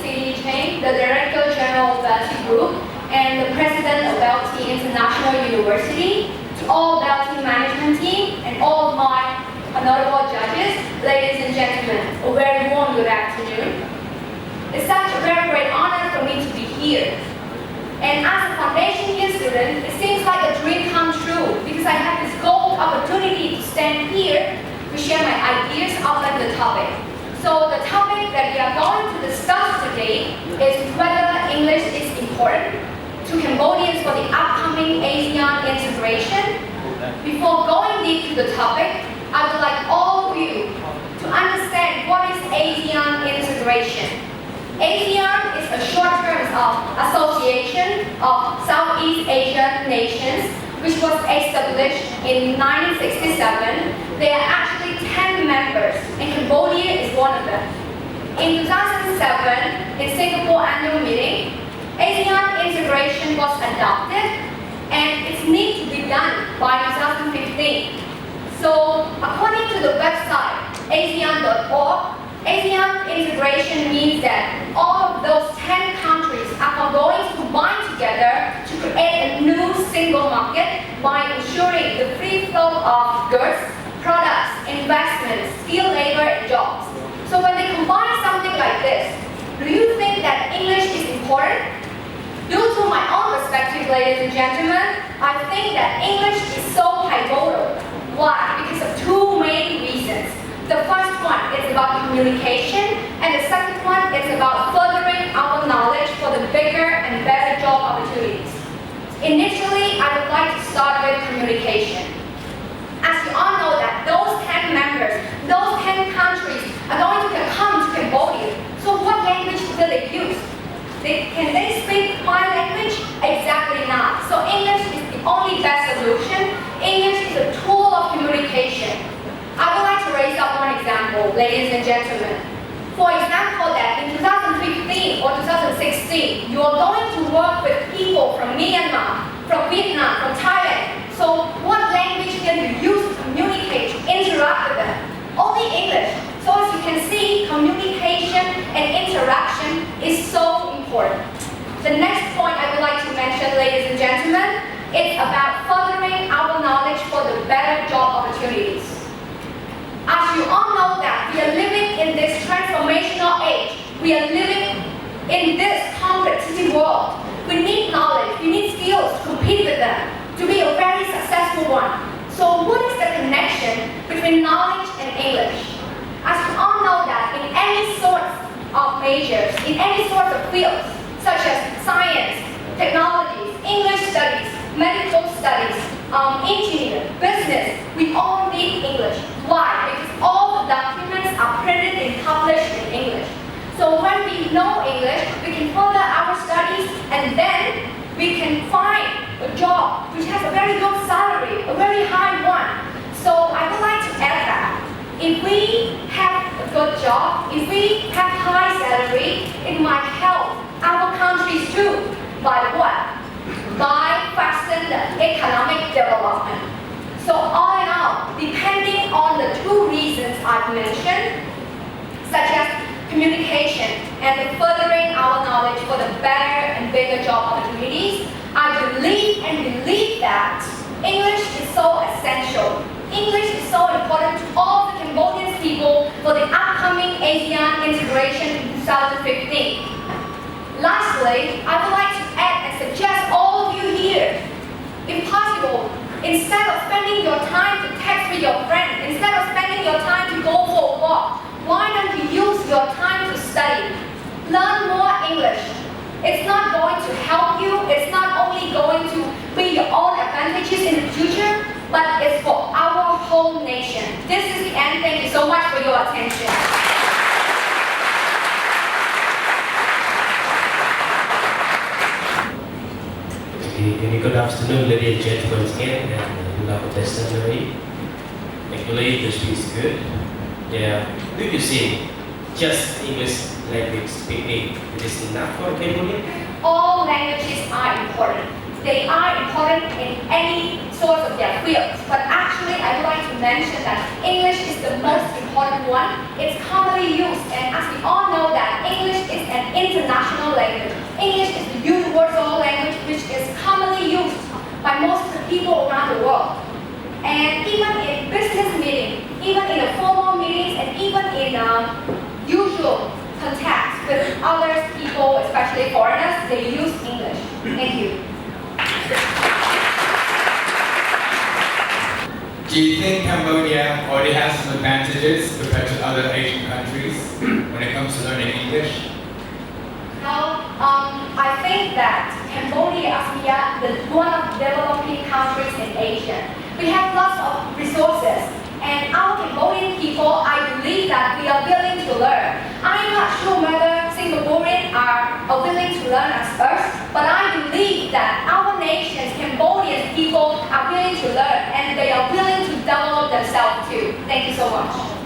city chain, the Director General of BELTEI Group, and the President of BELTEI International University, to all BELTEI management team, and all of my honorable judges, ladies and gentlemen, a very warm good afternoon. It's such a very great honor for me to be here. And as a foundation year student, it seems like a dream come true because I have this gold opportunity to stand here to share my ideas outline the topic. So the topic that we are going to discuss today is whether English is important to Cambodians for the upcoming ASEAN integration. Before going deep to the topic, I would like all of you to understand what is ASEAN integration. ASEAN is a short term of Association of Southeast Asian Nations, which was established in 1967. There are actually 10 members, and Cambodia is one of them. In 2007, in Singapore annual meeting, ASEAN integration was adopted, and it needs to be done by 2015. So, according to the website ASEAN.org, ASEAN integration means that all of those 10 countries are going to combine together to create a new single market by ensuring the free flow of goods, products, investments, skilled labor, and jobs. So when they combine something like this, do you think that English is important? Due to my own perspective, ladies and gentlemen, I think that English is so pivotal. Why? Because of two main reasons. The first one is about communication, and the second one is about furthering our knowledge for the bigger and better job opportunities. Initially, I would like to start with communication. As you all know that those 10 members, those 10 countries are going to come to Cambodia. So what language will they use? Can they speak my language? Exactly not. So English is the only best solution. English is a tool of communication. I would like to raise up one example, ladies and gentlemen. For example, that in 2015 or 2016, you are going to work with people from Myanmar, from Vietnam, from Thailand. So what language can you use to communicate, to interact with them? Only English. So as you can see, communication and interaction is so important. The next point I would like to mention, ladies and gentlemen, is about furthering our knowledge for the better job opportunities. As you all know that we are living in this transformational age, we are living in this competitive world. We need knowledge, we need skills to compete with them, to be a very successful one. So what is the connection between knowledge and English? As you all know that in any sort of majors, in any sort of fields, such as science, technologies, English studies, medical studies, engineering, business, we all need English. Why? Because all the documents are printed and published in English. So when we know English, we can further our studies, and then we can find a job which has a very good salary, a very high one. So I would like to add that if we have a good job, if we have high salary, it might help our countries too. By what? By fasten the economic development. So all in all, depending on the two reasons I've mentioned, such as communication and the furthering our knowledge for the better and bigger job opportunities, I believe that English is so essential. English is so important to all the Cambodian people for the upcoming ASEAN integration in 2015. Lastly, I would like to add and suggest all of you here, if possible, instead of spending your time to text with your friend, instead of spending your time to go for a walk, why don't you use your time to study? Learn more English. It's not going to help you, it's not only going to bring your own advantages in the future, but it's for our whole nation. This is the end. Thank you so much for your attention. Good afternoon, ladies and gentlemen, again, and we love the testimony. Actually, the speech is good. Yeah, do you see just English language speaking? It is enough for Cambodia? All languages are important. They are important in any sort of their fields. But actually, I would like to mention that English is the most important one. It's commonly used, and as we all know that English is an international language. English is the universal language which is commonly used by most of the people around the world. And even in business meetings, even in the formal meetings, and even in usual contact with other people, especially foreigners, they use English. Thank you. Do you think Cambodia already has some advantages compared to other Asian countries when it comes to learning English? Now, I think that Cambodia is one of the developing countries in Asia. We have lots of resources, and our Cambodian people, I believe that we are willing to learn. I'm not sure whether Singaporeans are willing to learn as us, but I believe that our nation's Cambodian people are willing to learn, and they are willing to develop themselves too. Thank you so much.